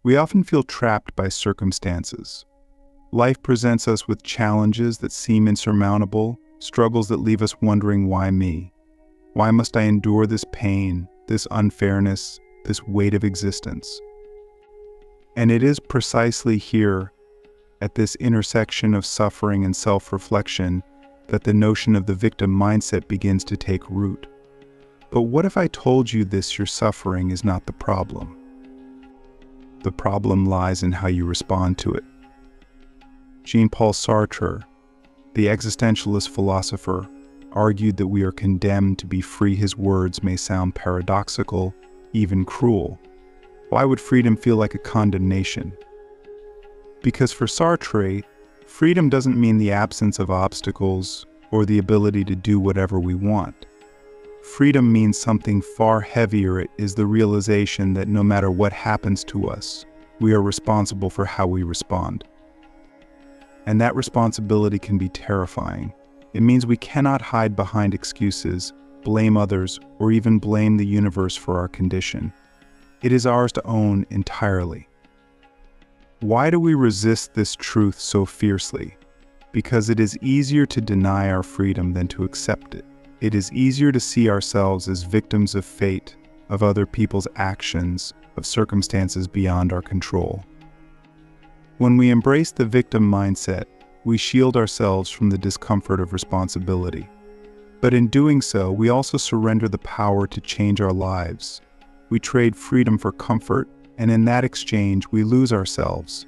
We often feel trapped by circumstances. Life presents us with challenges that seem insurmountable, struggles that leave us wondering, why me? Why must I endure this pain, this unfairness, this weight of existence? And it is precisely here, at this intersection of suffering and self-reflection, that the notion of the victim mindset begins to take root. But what if I told you your suffering is not the problem? The problem lies in how you respond to it. Jean-Paul Sartre, the existentialist philosopher, argued that we are condemned to be free. His words may sound paradoxical, even cruel. Why would freedom feel like a condemnation? Because for Sartre, freedom doesn't mean the absence of obstacles or the ability to do whatever we want. Freedom means something far heavier. It is the realization that no matter what happens to us, we are responsible for how we respond. And that responsibility can be terrifying. It means we cannot hide behind excuses, blame others, or even blame the universe for our condition. It is ours to own entirely. Why do we resist this truth so fiercely? Because it is easier to deny our freedom than to accept it. It is easier to see ourselves as victims of fate, of other people's actions, of circumstances beyond our control. When we embrace the victim mindset, we shield ourselves from the discomfort of responsibility. But in doing so, we also surrender the power to change our lives. We trade freedom for comfort, and in that exchange, we lose ourselves.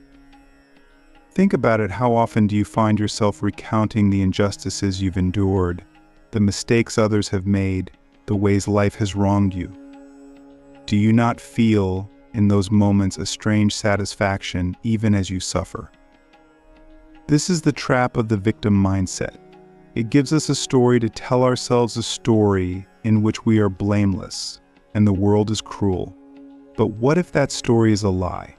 Think about it. How often do you find yourself recounting the injustices you've endured, the mistakes others have made, the ways life has wronged you? Do you not feel, in those moments, a strange satisfaction even as you suffer? This is the trap of the victim mindset. It gives us a story to tell ourselves, a story in which we are blameless and the world is cruel. But what if that story is a lie?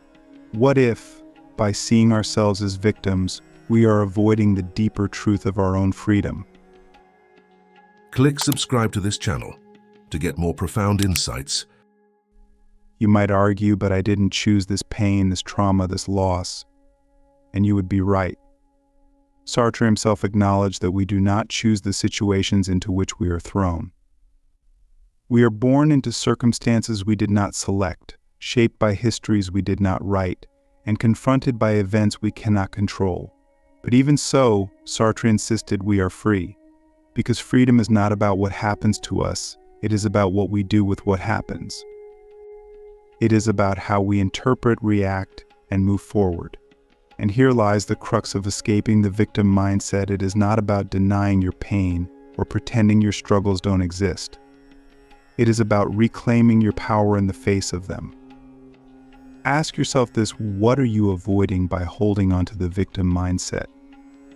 What if, by seeing ourselves as victims, we are avoiding the deeper truth of our own freedom? Click subscribe to this channel to get more profound insights. You might argue, but I didn't choose this pain, this trauma, this loss. And you would be right. Sartre himself acknowledged that we do not choose the situations into which we are thrown. We are born into circumstances we did not select, shaped by histories we did not write, and confronted by events we cannot control. But even so, Sartre insisted we are free. Because freedom is not about what happens to us, it is about what we do with what happens. It is about how we interpret, react, and move forward. And here lies the crux of escaping the victim mindset. It is not about denying your pain or pretending your struggles don't exist. It is about reclaiming your power in the face of them. Ask yourself this: what are you avoiding by holding on to the victim mindset?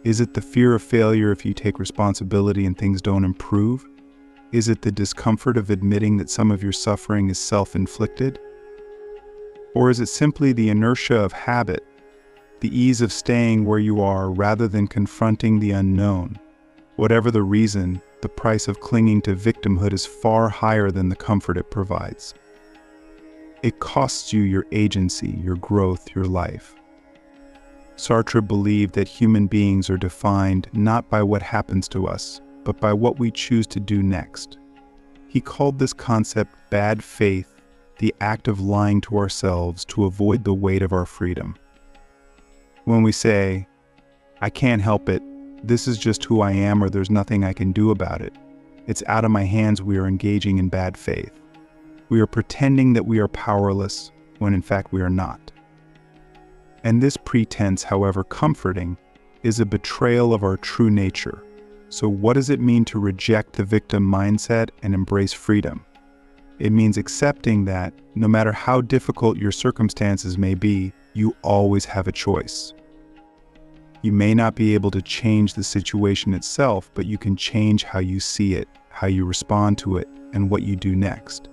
Is it the fear of failure if you take responsibility and things don't improve? Is it the discomfort of admitting that some of your suffering is self-inflicted? Or is it simply the inertia of habit, the ease of staying where you are rather than confronting the unknown? Whatever the reason, the price of clinging to victimhood is far higher than the comfort it provides. It costs you your agency, your growth, your life. Sartre believed that human beings are defined not by what happens to us, but by what we choose to do next. He called this concept bad faith, the act of lying to ourselves to avoid the weight of our freedom. When we say, "I can't help it, this is just who I am," or "there's nothing I can do about it," it's out of my hands. We are engaging in bad faith. We are pretending that we are powerless when in fact we are not. And this pretense, however comforting, is a betrayal of our true nature. So what does it mean to reject the victim mindset and embrace freedom? It means accepting that, no matter how difficult your circumstances may be, you always have a choice. You may not be able to change the situation itself, but you can change how you see it, how you respond to it, and what you do next.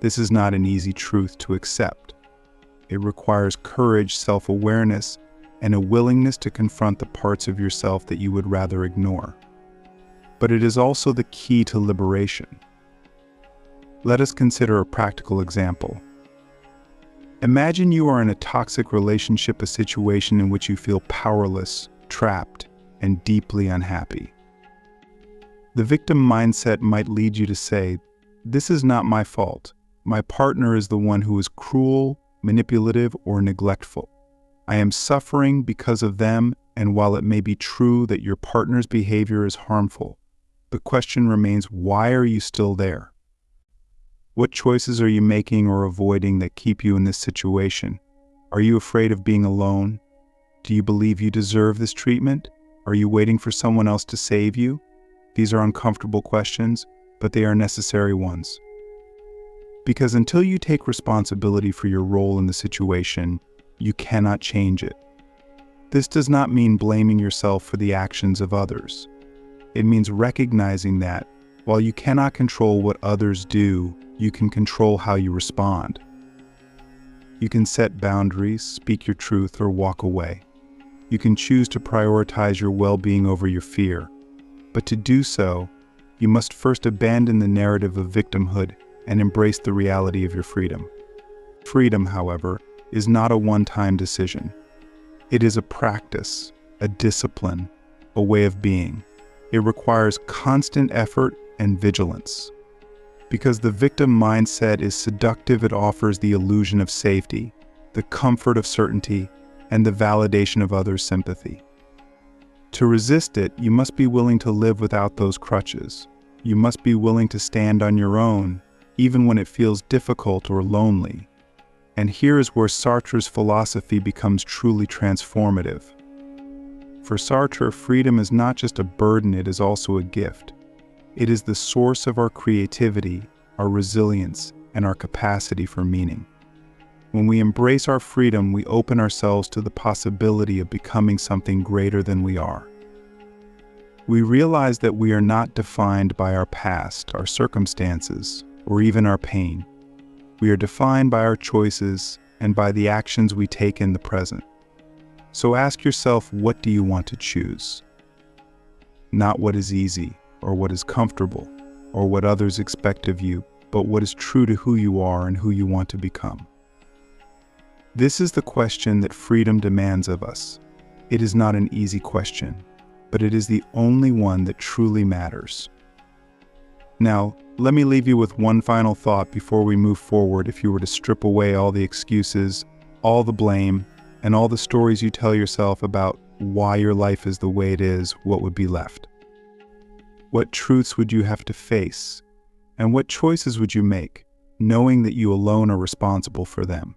This is not an easy truth to accept. It requires courage, self-awareness, and a willingness to confront the parts of yourself that you would rather ignore. But it is also the key to liberation. Let us consider a practical example. Imagine you are in a toxic relationship, a situation in which you feel powerless, trapped, and deeply unhappy. The victim mindset might lead you to say, "This is not my fault. My partner is the one who is cruel, manipulative, or neglectful. I am suffering because of them, and while it may be true that your partner's behavior is harmful, the question remains, why are you still there? What choices are you making or avoiding that keep you in this situation? Are you afraid of being alone? Do you believe you deserve this treatment? Are you waiting for someone else to save you?" These are uncomfortable questions, but they are necessary ones. Because until you take responsibility for your role in the situation, you cannot change it. This does not mean blaming yourself for the actions of others. It means recognizing that, while you cannot control what others do, you can control how you respond. You can set boundaries, speak your truth, or walk away. You can choose to prioritize your well-being over your fear. But to do so, you must first abandon the narrative of victimhood and embrace the reality of your freedom. Freedom, however, is not a one-time decision. It is a practice, a discipline, a way of being. It requires constant effort and vigilance. Because the victim mindset is seductive, it offers the illusion of safety, the comfort of certainty, and the validation of others' sympathy. To resist it, you must be willing to live without those crutches. You must be willing to stand on your own, even when it feels difficult or lonely. And here is where Sartre's philosophy becomes truly transformative. For Sartre, freedom is not just a burden, it is also a gift. It is the source of our creativity, our resilience, and our capacity for meaning. When we embrace our freedom, we open ourselves to the possibility of becoming something greater than we are. We realize that we are not defined by our past, our circumstances, or even our pain. We are defined by our choices and by the actions we take in the present. So ask yourself, what do you want to choose? Not what is easy, or what is comfortable, or what others expect of you, but what is true to who you are and who you want to become. This is the question that freedom demands of us. It is not an easy question, but it is the only one that truly matters. Now, let me leave you with one final thought before we move forward. If you were to strip away all the excuses, all the blame, and all the stories you tell yourself about why your life is the way it is, what would be left? What truths would you have to face? And what choices would you make, knowing that you alone are responsible for them?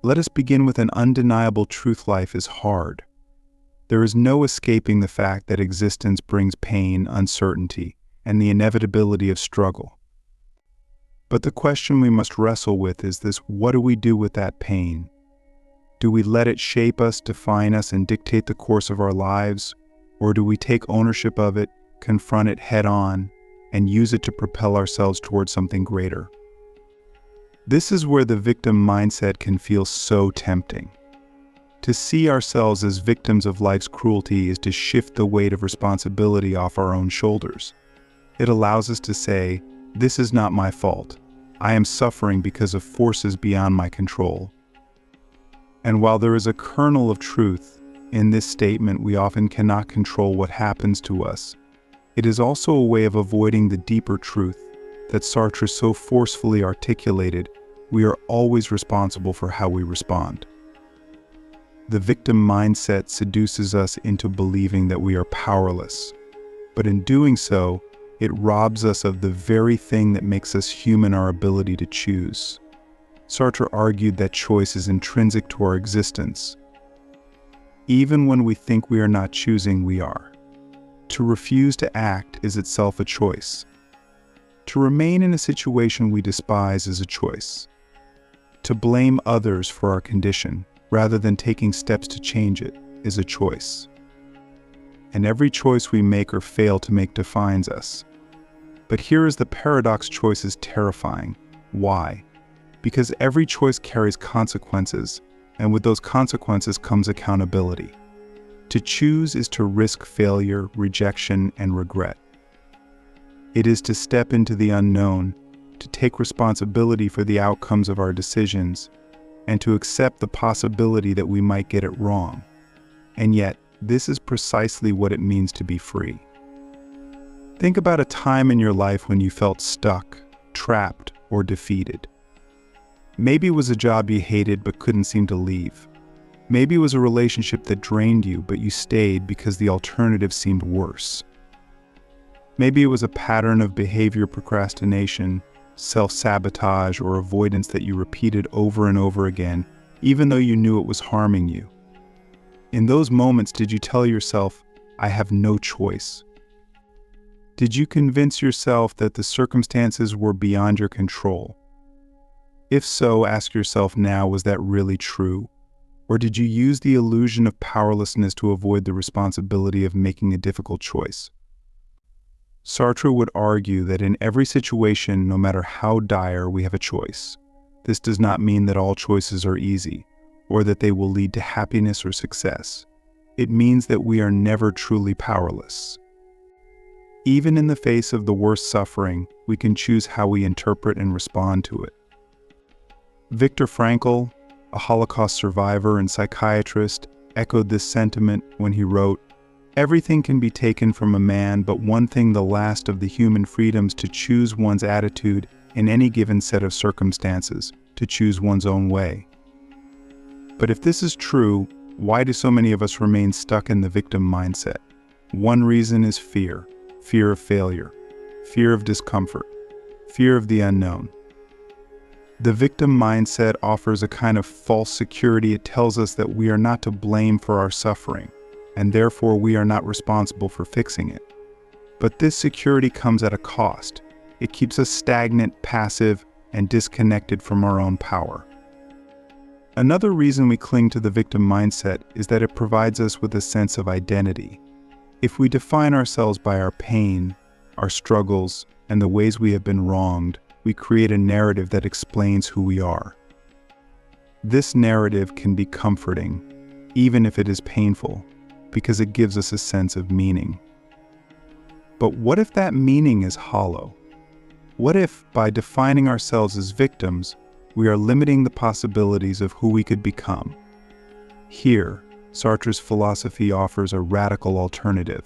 Let us begin with an undeniable truth: life is hard. There is no escaping the fact that existence brings pain, uncertainty, and the inevitability of struggle. But the question we must wrestle with is this: what do we do with that pain? Do we let it shape us, define us, and dictate the course of our lives? Or do we take ownership of it, confront it head-on, and use it to propel ourselves towards something greater? This is where the victim mindset can feel so tempting. To see ourselves as victims of life's cruelty is to shift the weight of responsibility off our own shoulders. It allows us to say, "This is not my fault. I am suffering because of forces beyond my control." And while there is a kernel of truth in this statement, we often cannot control what happens to us. It is also a way of avoiding the deeper truth that Sartre so forcefully articulated: we are always responsible for how we respond. The victim mindset seduces us into believing that we are powerless, but in doing so, it robs us of the very thing that makes us human: our ability to choose. Sartre argued that choice is intrinsic to our existence. Even when we think we are not choosing, we are. To refuse to act is itself a choice. To remain in a situation we despise is a choice. To blame others for our condition, rather than taking steps to change it, is a choice. And every choice we make or fail to make defines us. But here is the paradox: choice is terrifying. Why? Because every choice carries consequences, and with those consequences comes accountability. To choose is to risk failure, rejection, and regret. It is to step into the unknown, to take responsibility for the outcomes of our decisions, and to accept the possibility that we might get it wrong. And yet, this is precisely what it means to be free. Think about a time in your life when you felt stuck, trapped, or defeated. Maybe it was a job you hated but couldn't seem to leave. Maybe it was a relationship that drained you, but you stayed because the alternative seemed worse. Maybe it was a pattern of behavior procrastination, self-sabotage, or avoidance that you repeated over and over again, even though you knew it was harming you. In those moments, did you tell yourself, "I have no choice"? Did you convince yourself that the circumstances were beyond your control? If so, ask yourself now, was that really true? Or did you use the illusion of powerlessness to avoid the responsibility of making a difficult choice? Sartre would argue that in every situation, no matter how dire, we have a choice. This does not mean that all choices are easy, or that they will lead to happiness or success. It means that we are never truly powerless. Even in the face of the worst suffering, we can choose how we interpret and respond to it. Viktor Frankl, a Holocaust survivor and psychiatrist, echoed this sentiment when he wrote, "Everything can be taken from a man, but one thing the last of the human freedoms to choose one's attitude in any given set of circumstances, to choose one's own way." But if this is true, why do so many of us remain stuck in the victim mindset? One reason is fear. Fear of failure, fear of discomfort, fear of the unknown. The victim mindset offers a kind of false security. It tells us that we are not to blame for our suffering, and therefore we are not responsible for fixing it. But this security comes at a cost. It keeps us stagnant, passive, and disconnected from our own power. Another reason we cling to the victim mindset is that it provides us with a sense of identity. If we define ourselves by our pain, our struggles, and the ways we have been wronged, we create a narrative that explains who we are. This narrative can be comforting, even if it is painful, because it gives us a sense of meaning. But what if that meaning is hollow? What if, by defining ourselves as victims, we are limiting the possibilities of who we could become? Here, Sartre's philosophy offers a radical alternative.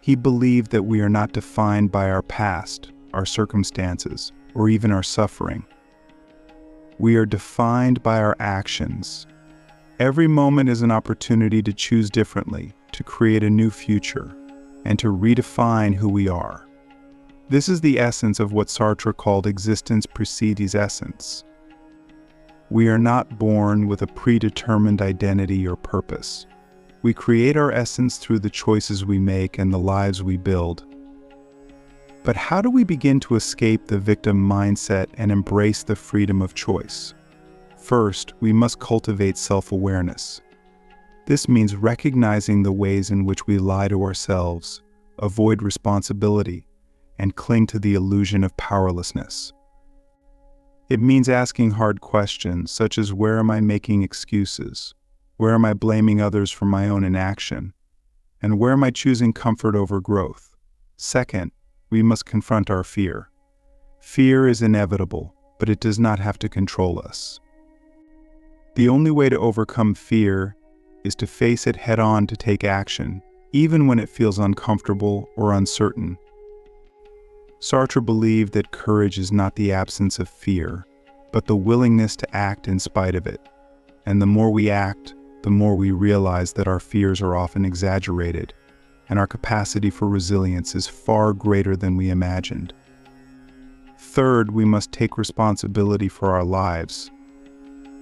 He believed that we are not defined by our past, our circumstances, or even our suffering. We are defined by our actions. Every moment is an opportunity to choose differently, to create a new future, and to redefine who we are. This is the essence of what Sartre called existence precedes essence. We are not born with a predetermined identity or purpose. We create our essence through the choices we make and the lives we build. But how do we begin to escape the victim mindset and embrace the freedom of choice? First, we must cultivate self-awareness. This means recognizing the ways in which we lie to ourselves, avoid responsibility, and cling to the illusion of powerlessness. It means asking hard questions, such as where am I making excuses? Where am I blaming others for my own inaction? And where am I choosing comfort over growth? Second, we must confront our fear. Fear is inevitable, but it does not have to control us. The only way to overcome fear is to face it head-on, to take action, even when it feels uncomfortable or uncertain. Sartre believed that courage is not the absence of fear, but the willingness to act in spite of it. And the more we act, the more we realize that our fears are often exaggerated, and our capacity for resilience is far greater than we imagined. Third, we must take responsibility for our lives.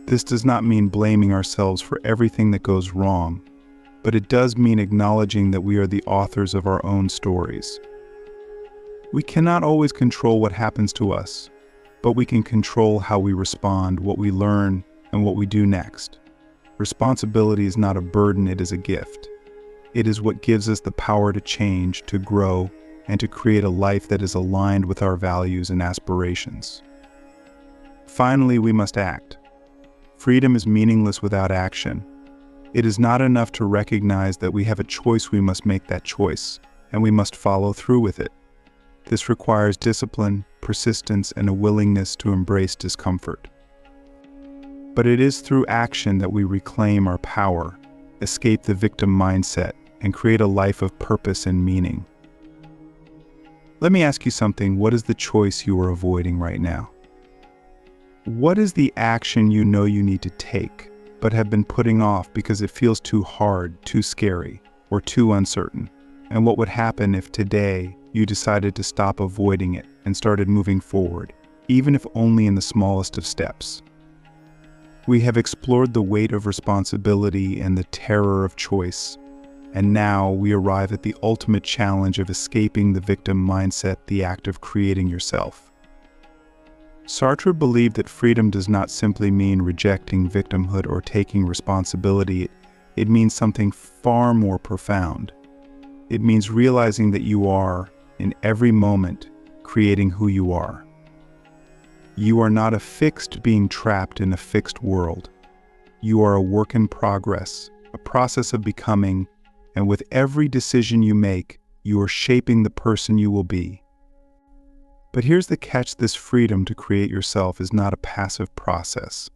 This does not mean blaming ourselves for everything that goes wrong, but it does mean acknowledging that we are the authors of our own stories. We cannot always control what happens to us, but we can control how we respond, what we learn, and what we do next. Responsibility is not a burden, it is a gift. It is what gives us the power to change, to grow, and to create a life that is aligned with our values and aspirations. Finally, we must act. Freedom is meaningless without action. It is not enough to recognize that we have a choice. We must make that choice, and we must follow through with it. This requires discipline, persistence, and a willingness to embrace discomfort. But it is through action that we reclaim our power, escape the victim mindset, and create a life of purpose and meaning. Let me ask you something. What is the choice you are avoiding right now? What is the action you know you need to take, but have been putting off because it feels too hard, too scary, or too uncertain? And what would happen if today you decided to stop avoiding it and started moving forward, even if only in the smallest of steps? We have explored the weight of responsibility and the terror of choice, and now we arrive at the ultimate challenge of escaping the victim mindset, the act of creating yourself. Sartre believed that freedom does not simply mean rejecting victimhood or taking responsibility. It means something far more profound. It means realizing that you are, in every moment, creating who you are. You are not a fixed being trapped in a fixed world. You are a work in progress, a process of becoming, and with every decision you make, you are shaping the person you will be. But here's the catch: this freedom to create yourself is not a passive process.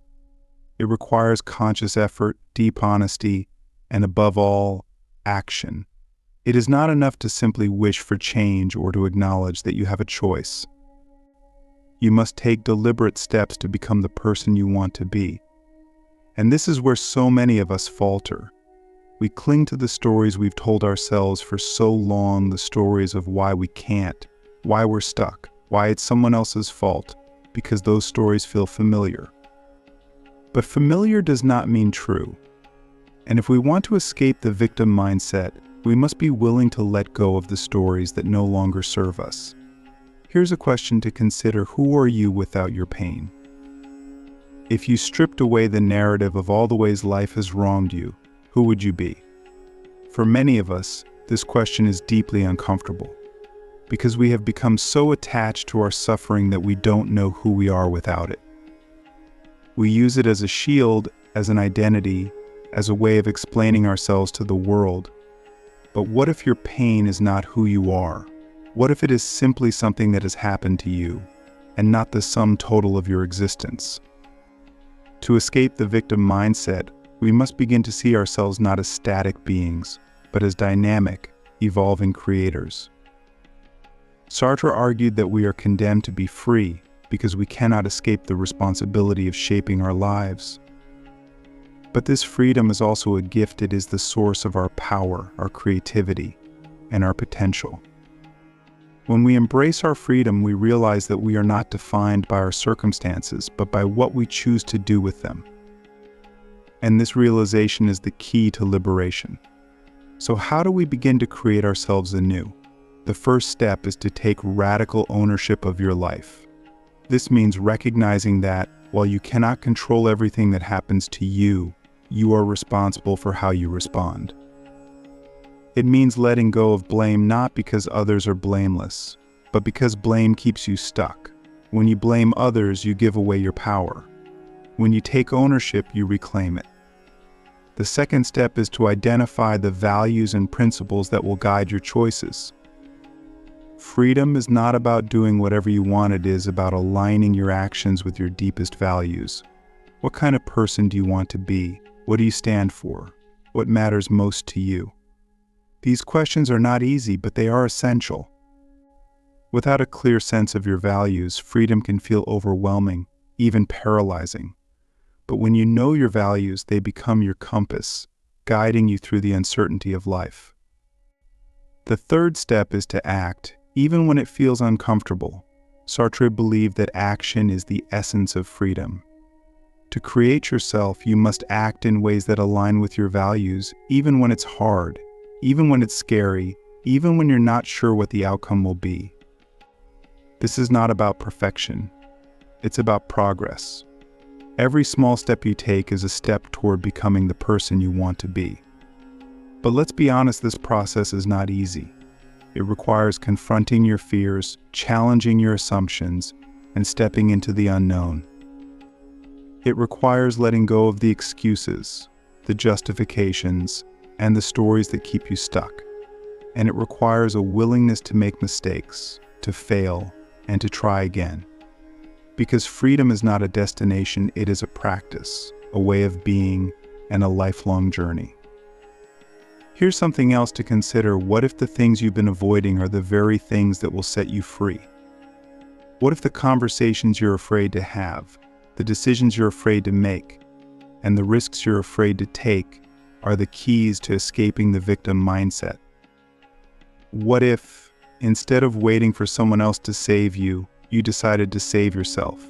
It requires conscious effort, deep honesty, and above all, action. It is not enough to simply wish for change or to acknowledge that you have a choice. You must take deliberate steps to become the person you want to be. And this is where so many of us falter. We cling to the stories we've told ourselves for so long, the stories of why we can't, why we're stuck, why it's someone else's fault, because those stories feel familiar. But familiar does not mean true. And if we want to escape the victim mindset, we must be willing to let go of the stories that no longer serve us. Here's a question to consider: who are you without your pain? If you stripped away the narrative of all the ways life has wronged you, who would you be? For many of us, this question is deeply uncomfortable, because we have become so attached to our suffering that we don't know who we are without it. We use it as a shield, as an identity, as a way of explaining ourselves to the world. But what if your pain is not who you are? What if it is simply something that has happened to you, and not the sum total of your existence? To escape the victim mindset, we must begin to see ourselves not as static beings, but as dynamic, evolving creators. Sartre argued that we are condemned to be free because we cannot escape the responsibility of shaping our lives. But this freedom is also a gift. It is the source of our power, our creativity, and our potential. When we embrace our freedom, we realize that we are not defined by our circumstances, but by what we choose to do with them. And this realization is the key to liberation. So how do we begin to create ourselves anew? The first step is to take radical ownership of your life. This means recognizing that, while you cannot control everything that happens to you, you are responsible for how you respond. It means letting go of blame, not because others are blameless, but because blame keeps you stuck. When you blame others, you give away your power. When you take ownership, you reclaim it. The second step is to identify the values and principles that will guide your choices. Freedom is not about doing whatever you want. It is about aligning your actions with your deepest values. What kind of person do you want to be? What do you stand for? What matters most to you? These questions are not easy, but they are essential. Without a clear sense of your values, freedom can feel overwhelming, even paralyzing. But when you know your values, they become your compass, guiding you through the uncertainty of life. The third step is to act, even when it feels uncomfortable. Sartre believed that action is the essence of freedom. To create yourself, you must act in ways that align with your values, even when it's hard, even when it's scary, even when you're not sure what the outcome will be. This is not about perfection. It's about progress. Every small step you take is a step toward becoming the person you want to be. But let's be honest, this process is not easy. It requires confronting your fears, challenging your assumptions, and stepping into the unknown. It requires letting go of the excuses, the justifications, and the stories that keep you stuck. And it requires a willingness to make mistakes, to fail, and to try again. Because freedom is not a destination, it is a practice, a way of being, and a lifelong journey. Here's something else to consider. What if the things you've been avoiding are the very things that will set you free? What if the conversations you're afraid to have, the decisions you're afraid to make, and the risks you're afraid to take are the keys to escaping the victim mindset? What if, instead of waiting for someone else to save you, you decided to save yourself?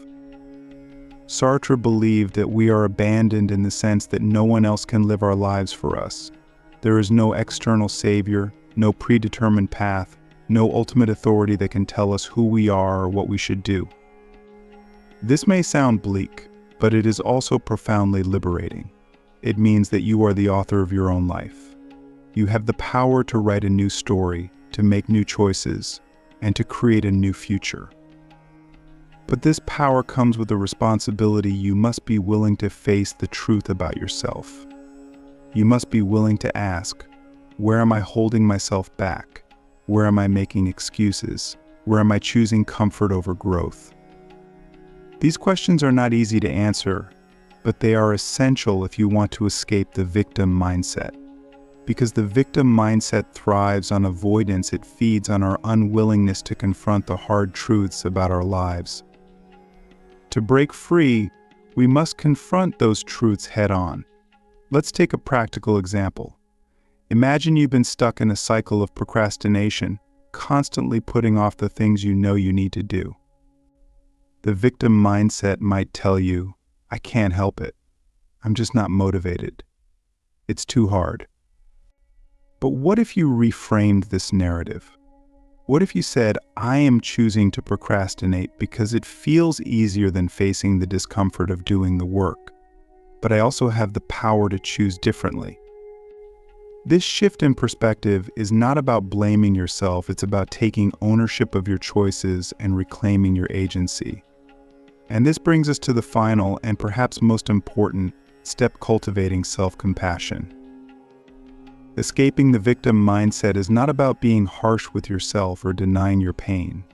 Sartre believed that we are abandoned in the sense that no one else can live our lives for us. There is no external savior, no predetermined path, no ultimate authority that can tell us who we are or what we should do. This may sound bleak, but it is also profoundly liberating. It means that you are the author of your own life. You have the power to write a new story, to make new choices, and to create a new future. But this power comes with a responsibility. You must be willing to face the truth about yourself. You must be willing to ask, where am I holding myself back? Where am I making excuses? Where am I choosing comfort over growth? These questions are not easy to answer, but they are essential if you want to escape the victim mindset. Because the victim mindset thrives on avoidance, it feeds on our unwillingness to confront the hard truths about our lives. To break free, we must confront those truths head on. Let's take a practical example. Imagine you've been stuck in a cycle of procrastination, constantly putting off the things you know you need to do. The victim mindset might tell you, I can't help it. I'm just not motivated. It's too hard. But what if you reframed this narrative? What if you said, I am choosing to procrastinate because it feels easier than facing the discomfort of doing the work, but I also have the power to choose differently. This shift in perspective is not about blaming yourself, it's about taking ownership of your choices and reclaiming your agency. And this brings us to the final and perhaps most important step: cultivating self-compassion. Escaping the victim mindset is not about being harsh with yourself or denying your pain.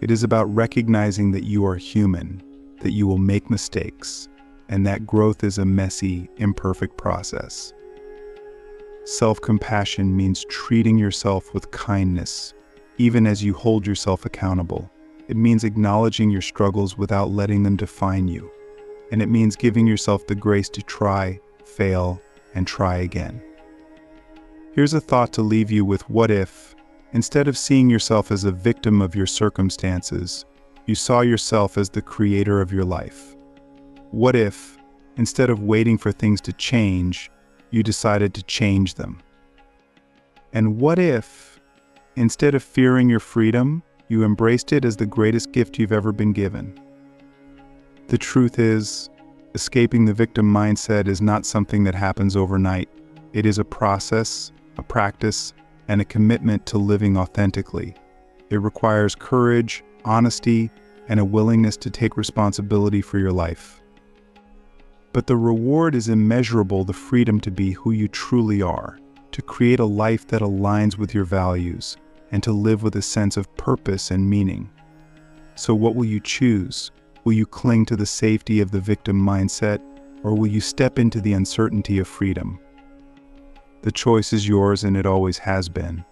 It is about recognizing that you are human, that you will make mistakes, and that growth is a messy, imperfect process. Self-compassion means treating yourself with kindness, even as you hold yourself accountable. It means acknowledging your struggles without letting them define you. And it means giving yourself the grace to try, fail, and try again. Here's a thought to leave you with. What if, instead of seeing yourself as a victim of your circumstances, you saw yourself as the creator of your life? What if, instead of waiting for things to change, you decided to change them? And what if, instead of fearing your freedom, you embraced it as the greatest gift you've ever been given? The truth is, escaping the victim mindset is not something that happens overnight. It is a process, a practice, and a commitment to living authentically. It requires courage, honesty, and a willingness to take responsibility for your life. But the reward is immeasurable: the freedom to be who you truly are, to create a life that aligns with your values, and to live with a sense of purpose and meaning. So what will you choose? Will you cling to the safety of the victim mindset, or will you step into the uncertainty of freedom? The choice is yours, and it always has been.